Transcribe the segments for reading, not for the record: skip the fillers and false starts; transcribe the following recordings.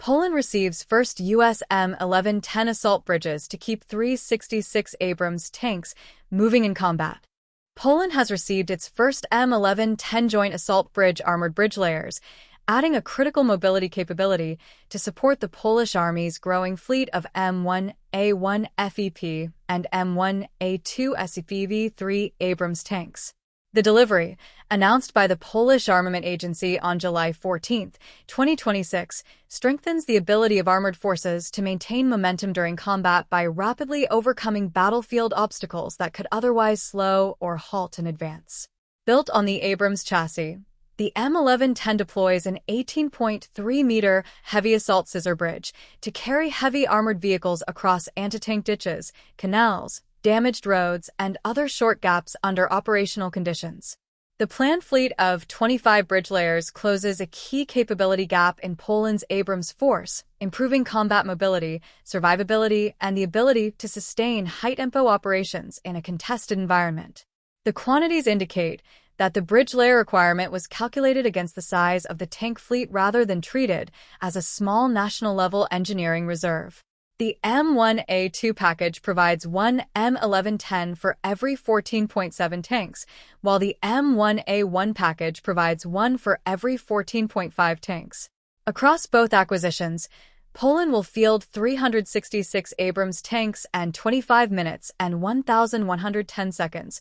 Poland receives first U.S. M1110 assault bridges to keep 366 Abrams tanks moving in combat. Poland has received its first M1110 Joint Assault Bridge armored bridge layers, adding a critical mobility capability to support the Polish Army's growing fleet of M1A1 FEP and M1A2 SEPV-3 Abrams tanks. The delivery, announced by the Polish Armament Agency on July 14, 2026, strengthens the ability of armored forces to maintain momentum during combat by rapidly overcoming battlefield obstacles that could otherwise slow or halt an advance. Built on the Abrams chassis, the M1110 deploys an 18.3-meter heavy assault scissor bridge to carry heavy armored vehicles across anti-tank ditches, canals, damaged roads, and other short gaps under operational conditions. The planned fleet of 25 bridge layers closes a key capability gap in Poland's Abrams force, improving combat mobility, survivability, and the ability to sustain high-tempo operations in a contested environment. The quantities indicate that the bridge layer requirement was calculated against the size of the tank fleet rather than treated as a small national-level engineering reserve. The M1A2 package provides one M1110 for every 14.7 tanks, while the M1A1 package provides one for every 14.5 tanks. Across both acquisitions, Poland will field 366 Abrams tanks in 25 minutes and 1,110 seconds,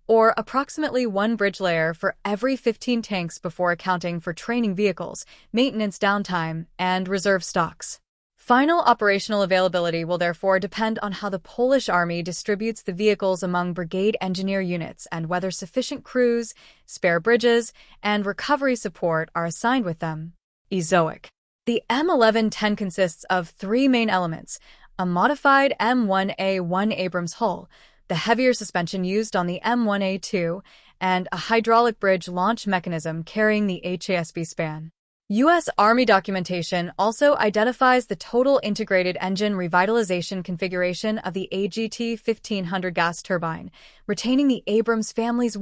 or approximately one bridge layer for every 15 tanks before accounting for training vehicles, maintenance downtime, and reserve stocks. Final operational availability will therefore depend on how the Polish Army distributes the vehicles among brigade engineer units and whether sufficient crews, spare bridges, and recovery support are assigned with them. EZOIC. The M1110 consists of three main elements: a modified M1A1 Abrams hull, the heavier suspension used on the M1A2, and a hydraulic bridge launch mechanism carrying the HASB span. U.S. Army documentation also identifies the total integrated engine revitalization configuration of the AGT 1500 gas turbine, retaining the Abrams family's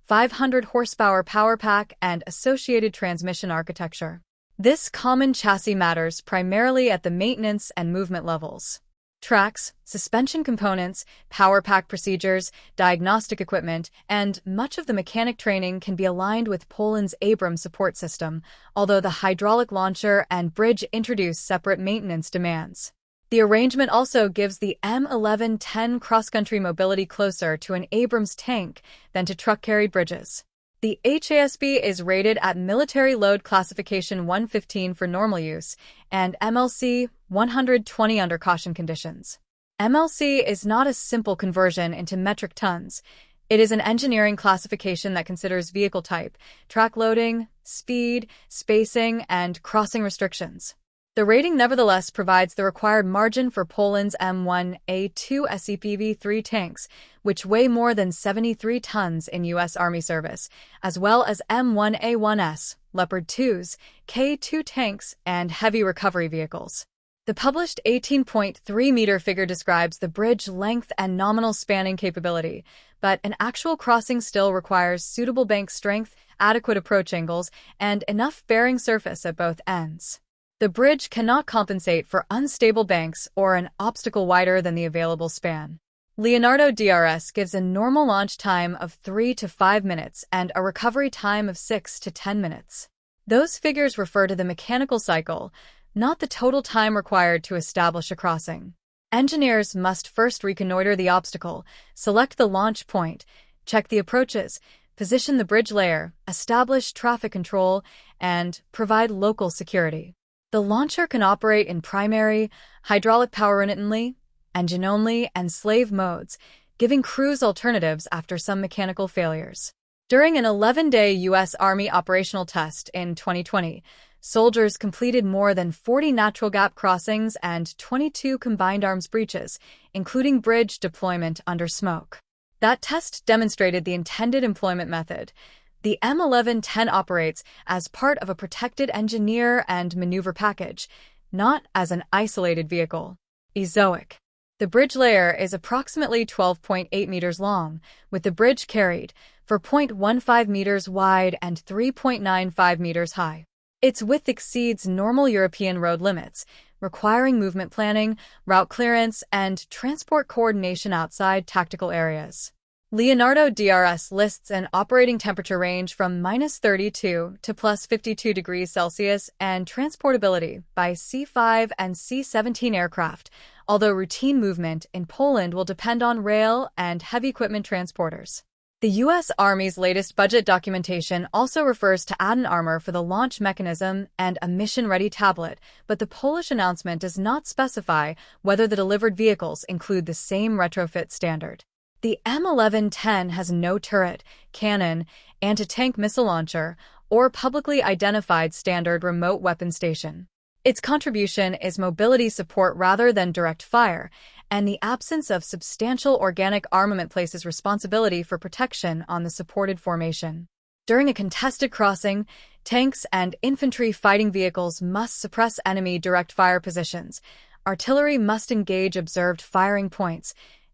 500 horsepower power pack and associated transmission architecture. This common chassis matters primarily at the maintenance and movement levels. Tracks, suspension components, power pack procedures, diagnostic equipment, and much of the mechanic training can be aligned with Poland's Abrams support system, although the hydraulic launcher and bridge introduce separate maintenance demands. The arrangement also gives the M1110 cross-country mobility closer to an Abrams tank than to truck-carried bridges. The HASB is rated at Military Load Classification 115 for normal use and MLC 120 under caution conditions. MLC is not a simple conversion into metric tons. It is an engineering classification that considers vehicle type, track loading, speed, spacing, and crossing restrictions. The rating nevertheless provides the required margin for Poland's M1A2 SEPV-3 tanks, which weigh more than 73 tons in U.S. Army service, as well as M1A1S, Leopard 2s, K2 tanks, and heavy recovery vehicles. The published 18.3-meter figure describes the bridge length and nominal spanning capability, but an actual crossing still requires suitable bank strength, adequate approach angles, and enough bearing surface at both ends. The bridge cannot compensate for unstable banks or an obstacle wider than the available span. Leonardo DRS gives a normal launch time of 3 to 5 minutes and a recovery time of 6 to 10 minutes. Those figures refer to the mechanical cycle, not the total time required to establish a crossing. Engineers must first reconnoiter the obstacle, select the launch point, check the approaches, position the bridge layer, establish traffic control, and provide local security. The launcher can operate in primary, hydraulic power intermittently, engine-only, and slave modes, giving crews alternatives after some mechanical failures. During an 11-day U.S. Army operational test in 2020, soldiers completed more than 40 natural gap crossings and 22 combined arms breaches, including bridge deployment under smoke. That test demonstrated the intended employment method. The M1110 operates as part of a protected engineer and maneuver package, not as an isolated vehicle. EZOIC. The bridge layer is approximately 12.8 meters long, with the bridge carried for 0.15 meters wide and 3.95 meters high. Its width exceeds normal European road limits, requiring movement planning, route clearance, and transport coordination outside tactical areas. Leonardo DRS lists an operating temperature range from -32 to +52 degrees Celsius and transportability by C-5 and C-17 aircraft, although routine movement in Poland will depend on rail and heavy equipment transporters. The U.S. Army's latest budget documentation also refers to add-on armor for the launch mechanism and a mission-ready tablet, but the Polish announcement does not specify whether the delivered vehicles include the same retrofit standard. The M1110 has no turret, cannon, anti-tank missile launcher, or publicly identified standard remote weapon station. Its contribution is mobility support rather than direct fire, and the absence of substantial organic armament places responsibility for protection on the supported formation. During a contested crossing, tanks and infantry fighting vehicles must suppress enemy direct fire positions. Artillery must engage observed firing points.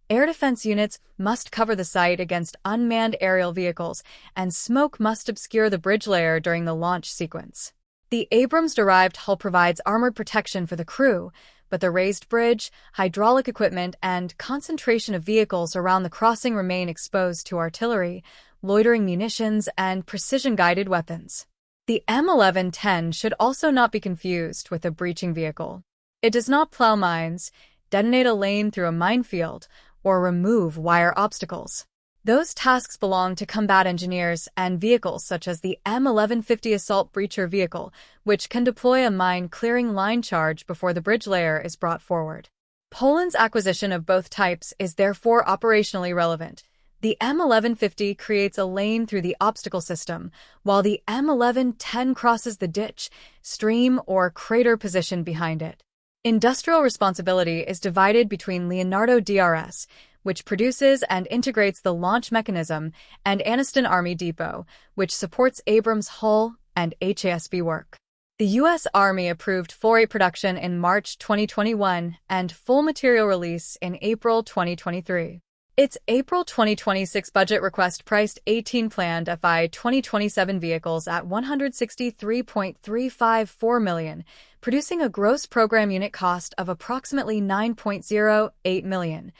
Air defense units must cover the site against unmanned aerial vehicles, and smoke must obscure the bridge layer during the launch sequence. The Abrams-derived hull provides armored protection for the crew, but the raised bridge, hydraulic equipment, and concentration of vehicles around the crossing remain exposed to artillery, loitering munitions, and precision-guided weapons. The M1110 should also not be confused with a breaching vehicle. It does not plow mines, detonate a lane through a minefield, or remove wire obstacles. Those tasks belong to combat engineers and vehicles such as the M1150 Assault Breacher vehicle, which can deploy a mine-clearing line charge before the bridge layer is brought forward. Poland's acquisition of both types is therefore operationally relevant. The M1150 creates a lane through the obstacle system, while the M1110 crosses the ditch, stream, or crater position behind it. Industrial responsibility is divided between Leonardo DRS, which produces and integrates the launch mechanism, and Anniston Army Depot, which supports Abrams hull and HASB work. The U.S. Army approved full-rate production in March 2021 and full material release in April 2023. Its April 2026 budget request priced 18 planned FY 2027 vehicles at $163.354 million, producing a gross program unit cost of approximately $9.08 million.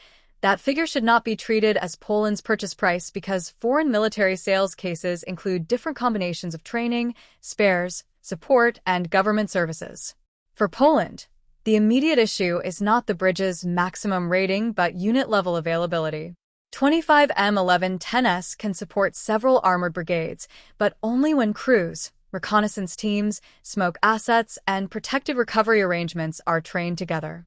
That figure should not be treated as Poland's purchase price because foreign military sales cases include different combinations of training, spares, support, and government services. For Poland, the immediate issue is not the bridge's maximum rating but unit-level availability. 25 M1110s can support several armored brigades, but only when crews, reconnaissance teams, smoke assets, and protected recovery arrangements are trained together.